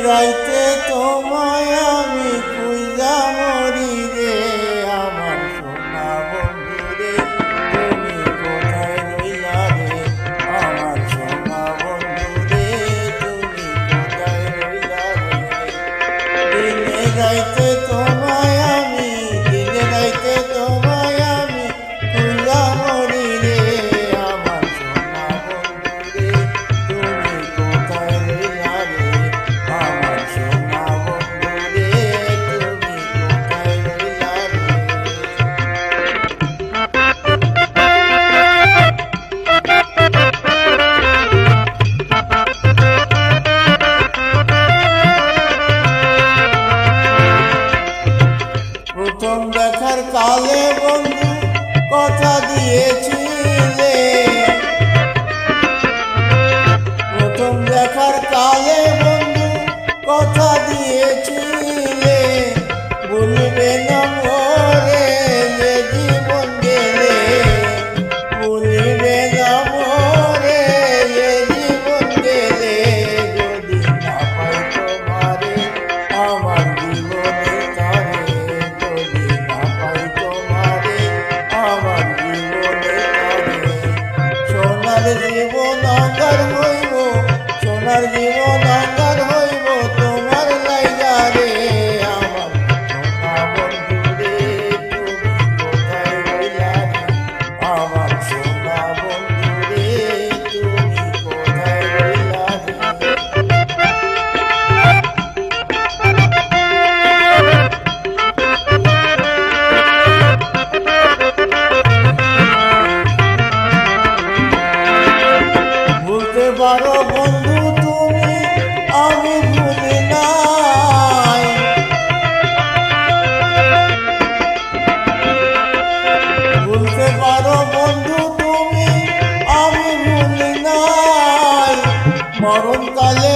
রাইতে তোমায় আমি খুঁজা মরি রে আমার সোনা বন্ধু রে তুমি কোথায় রইলা রে আমার সোনা বন্ধু রে তুমি কোথায় রইলা রে দিনে রাইতে তোমায় আমি দিনে রাইতে তোমায় আমি খুঁজা মরি রে আমার সোনা বন্ধু রে তুমি কোথায় রইলা রে আমার সোনা বন্ধু রে তুমি কোথায় রইলা রে প্রথম দেখার কালে বন্ধু কথা দিয়েছিলে প্রথম দেখার কালে বন্ধু কথা দিয়েছিলে ভুলবে না মোরে যে জীবন গেলে ভুলবে না মোরে যে জীবন গেলে যদি না পাই তোমারে আমার জীবনে তারে যদি না পাই তোমারে আমার জীবনে তারে সোনার জীবন অঙ্গার হইব সোনার জীবন অঙ্গার হইব তোমার লাইগা রে আমার সোনা বন্ধু রে তুমি কোথায় রইলা রে আমার সোনা বন্ধু রে তুমি কোথায় রইলা রে ভুলতে পারো বন্ধু তুমি আমি ভুলি নাই ভুলতে পারো বন্ধু তুমি আমি ভুলি নাই মরণকালে